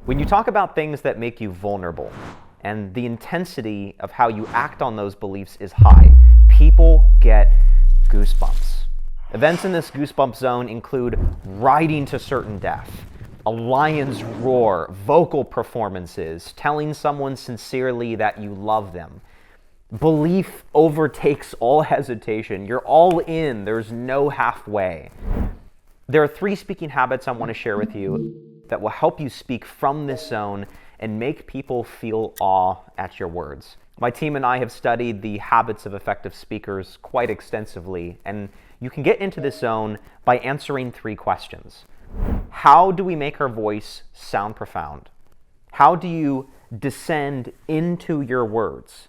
When you talk about things that make you vulnerable and the intensity of how you act on those beliefs is high, people get goosebumps. Events in this goosebump zone include riding to certain death, a lion's roar, vocal performances, telling someone sincerely that you love them. Belief overtakes all hesitation. You're all in. There's no halfway. There are 3 speaking habits I want to share with you that will help you speak from this zone and make people feel awe at your words. My team and I have studied the habits of effective speakers quite extensively, and you can get into this zone by answering 3 questions. How do we make our voice sound profound? How do you descend into your words?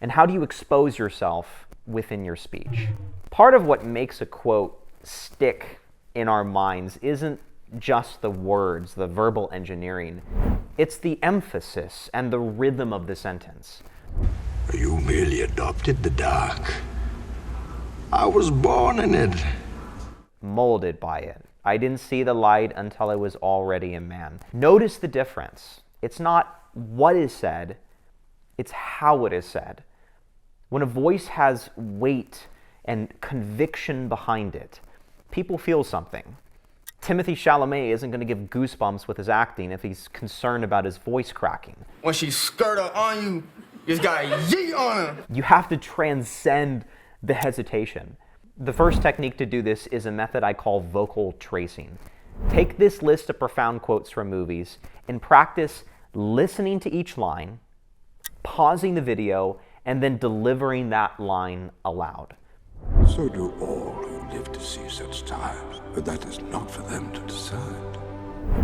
And how do you expose yourself within your speech? Part of what makes a quote stick in our minds isn't just the words, the verbal engineering. It's the emphasis and the rhythm of the sentence. You merely adopted the dark. I was born in it. Molded by it. I didn't see the light until I was already a man. Notice the difference. It's not what is said, it's how it is said. When a voice has weight and conviction behind it, people feel something. Timothy Chalamet isn't going to give goosebumps with his acting if he's concerned about his voice cracking. When she skirt up on you, you just gotta yeet on her. You have to transcend the hesitation. The first technique to do this is a method I call vocal tracing. Take this list of profound quotes from movies and practice listening to each line, pausing the video, and then delivering that line aloud. So do all who live to see such times, but that is not for them to decide.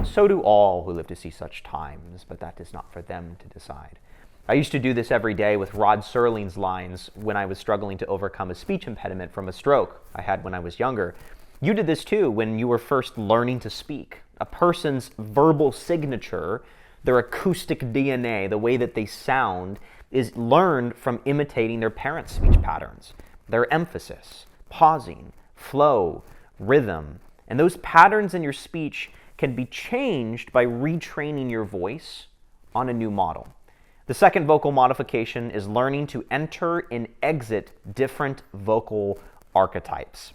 So do all who live to see such times, but that is not for them to decide. I used to do this every day with Rod Serling's lines when I was struggling to overcome a speech impediment from a stroke I had when I was younger. You did this too when you were first learning to speak. A person's verbal signature, their acoustic DNA, the way that they sound, is learned from imitating their parents' speech patterns. Their emphasis, pausing, flow, rhythm. And those patterns in your speech can be changed by retraining your voice on a new model. The second vocal modification is learning to enter and exit different vocal archetypes.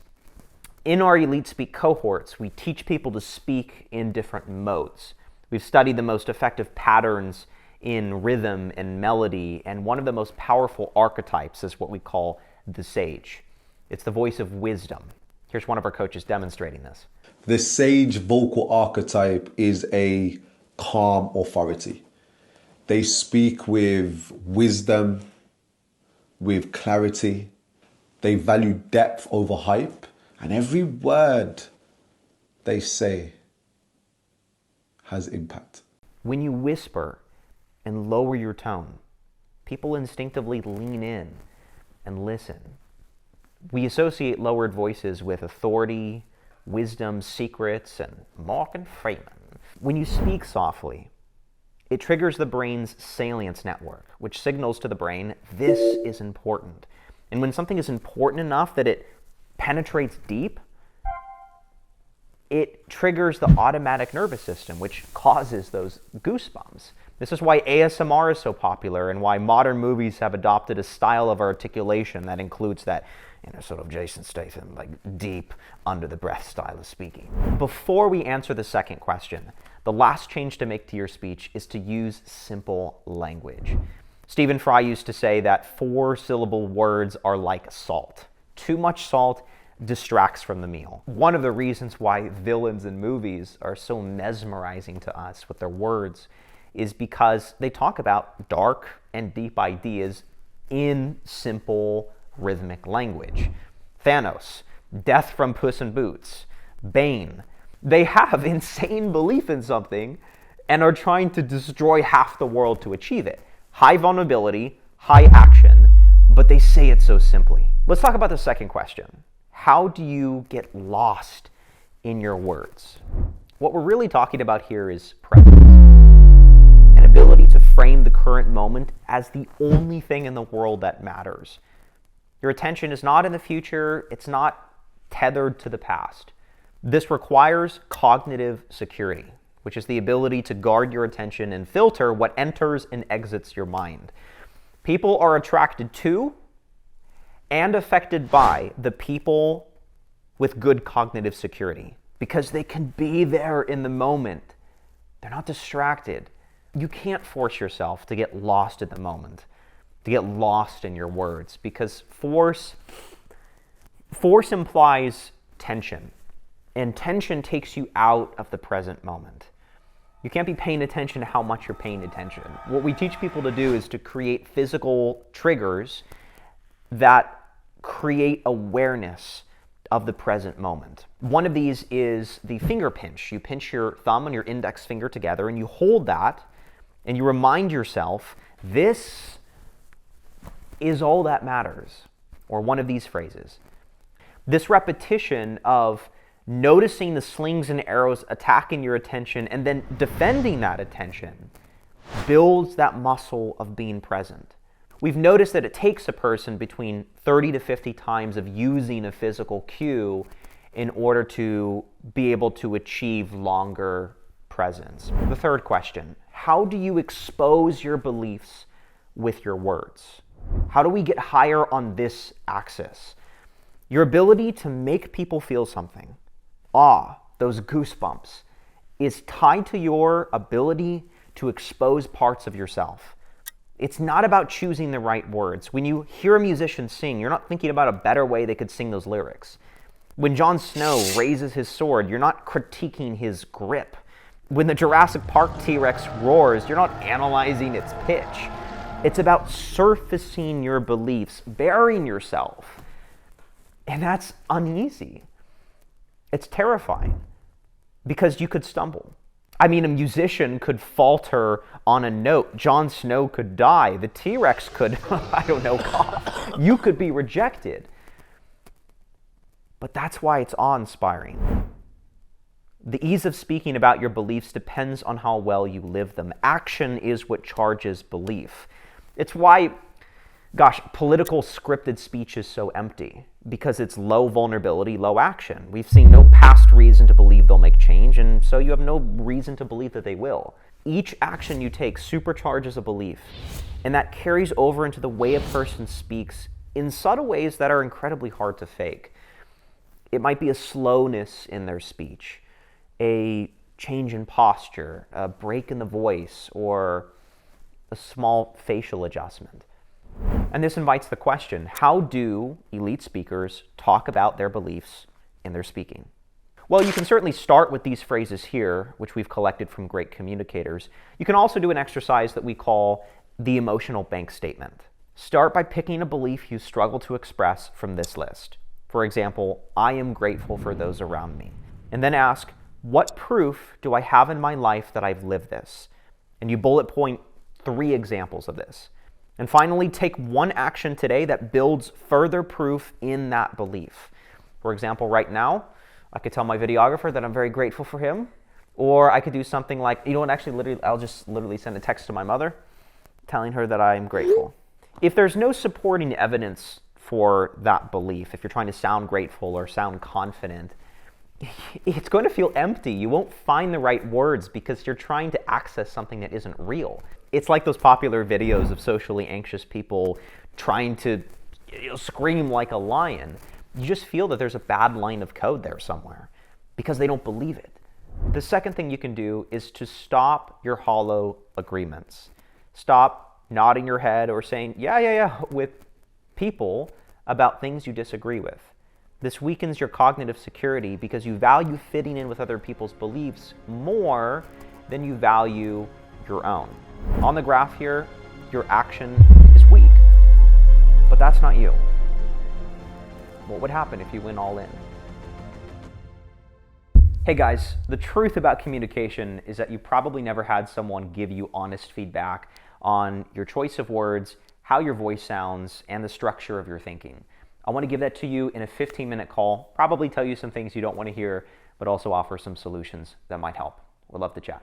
In our Elite Speak cohorts, we teach people to speak in different modes. We've studied the most effective patterns in rhythm and melody, and one of the most powerful archetypes is what we call the sage. It's the voice of wisdom. Here's one of our coaches demonstrating this. The sage vocal archetype is a calm authority. They speak with wisdom, with clarity. They value depth over hype, and every word they say has impact. When you whisper and lower your tone, people instinctively lean in and listen. We associate lowered voices with authority, wisdom, secrets, and Morgan Freeman. When you speak softly, it triggers the brain's salience network, which signals to the brain, this is important. And when something is important enough that it penetrates deep, it triggers the automatic nervous system, which causes those goosebumps. This is why ASMR is so popular and why modern movies have adopted a style of articulation that includes that, sort of Jason Statham, like deep, under the breath style of speaking. Before we answer the second question, the last change to make to your speech is to use simple language. Stephen Fry used to say that 4-syllable words are like salt. Too much salt distracts from the meal. One of the reasons why villains in movies are so mesmerizing to us with their words is because they talk about dark and deep ideas in simple rhythmic language. Thanos, death from Puss in Boots, Bane, they have insane belief in something and are trying to destroy half the world to achieve it. High vulnerability, high action, but they say it so simply. Let's talk about the second question. How do you get lost in your words? What we're really talking about here is presence. An ability to frame the current moment as the only thing in the world that matters. Your attention is not in the future, it's not tethered to the past. This requires cognitive security. which is the ability to guard your attention and filter what enters and exits your mind. People are attracted to and affected by the people with good cognitive security because they can be there in the moment. They're not distracted. You can't force yourself to get lost in the moment, to get lost in your words, because force implies tension, and tension takes you out of the present moment. You can't be paying attention to how much you're paying attention. What we teach people to do is to create physical triggers that create awareness of the present moment. One of these is the finger pinch. You pinch your thumb and your index finger together and you hold that and you remind yourself, this is all that matters, or one of these phrases. This repetition of noticing the slings and arrows attacking your attention and then defending that attention builds that muscle of being present. We've noticed that it takes a person between 30 to 50 times of using a physical cue in order to be able to achieve longer presence. The third question, how do you expose your beliefs with your words? How do we get higher on this axis? Your ability to make people feel something, those goosebumps, is tied to your ability to expose parts of yourself. It's not about choosing the right words. When you hear a musician sing, you're not thinking about a better way they could sing those lyrics. When Jon Snow raises his sword, you're not critiquing his grip. When the Jurassic Park T-Rex roars, you're not analyzing its pitch. It's about surfacing your beliefs, bearing yourself. And that's uneasy. It's terrifying because you could stumble. I mean, a musician could falter on a note. Jon Snow could die. The T-Rex could, cough. You could be rejected. But that's why it's awe-inspiring. The ease of speaking about your beliefs depends on how well you live them. Action is what charges belief. It's why, political scripted speech is so empty, because it's low vulnerability, low action. We've seen no past reason to believe they'll make change, and so you have no reason to believe that they will. Each action you take supercharges a belief, and that carries over into the way a person speaks in subtle ways that are incredibly hard to fake. It might be a slowness in their speech, a change in posture, a break in the voice, or a small facial adjustment. And this invites the question, how do elite speakers talk about their beliefs in their speaking? Well, you can certainly start with these phrases here, which we've collected from great communicators. You can also do an exercise that we call the emotional bank statement. Start by picking a belief you struggle to express from this list. For example, I am grateful for those around me. And then ask, what proof do I have in my life that I've lived this? And you bullet point 3 examples of this. And finally, take one action today that builds further proof in that belief. For example, right now, I could tell my videographer that I'm very grateful for him. Or I could do something like, I'll just literally send a text to my mother telling her that I'm grateful. If there's no supporting evidence for that belief, if you're trying to sound grateful or sound confident, it's going to feel empty. You won't find the right words because you're trying to access something that isn't real. It's like those popular videos of socially anxious people trying to scream like a lion. You just feel that there's a bad line of code there somewhere because they don't believe it. The second thing you can do is to stop your hollow agreements. Stop nodding your head or saying, yeah, with people about things you disagree with. This weakens your cognitive security because you value fitting in with other people's beliefs more than you value your own. On the graph here, your action is weak, but that's not you. What would happen if you went all in? Hey guys, the truth about communication is that you probably never had someone give you honest feedback on your choice of words, how your voice sounds, and the structure of your thinking. I want to give that to you in a 15-minute call, probably tell you some things you don't want to hear, but also offer some solutions that might help. We'd love to chat.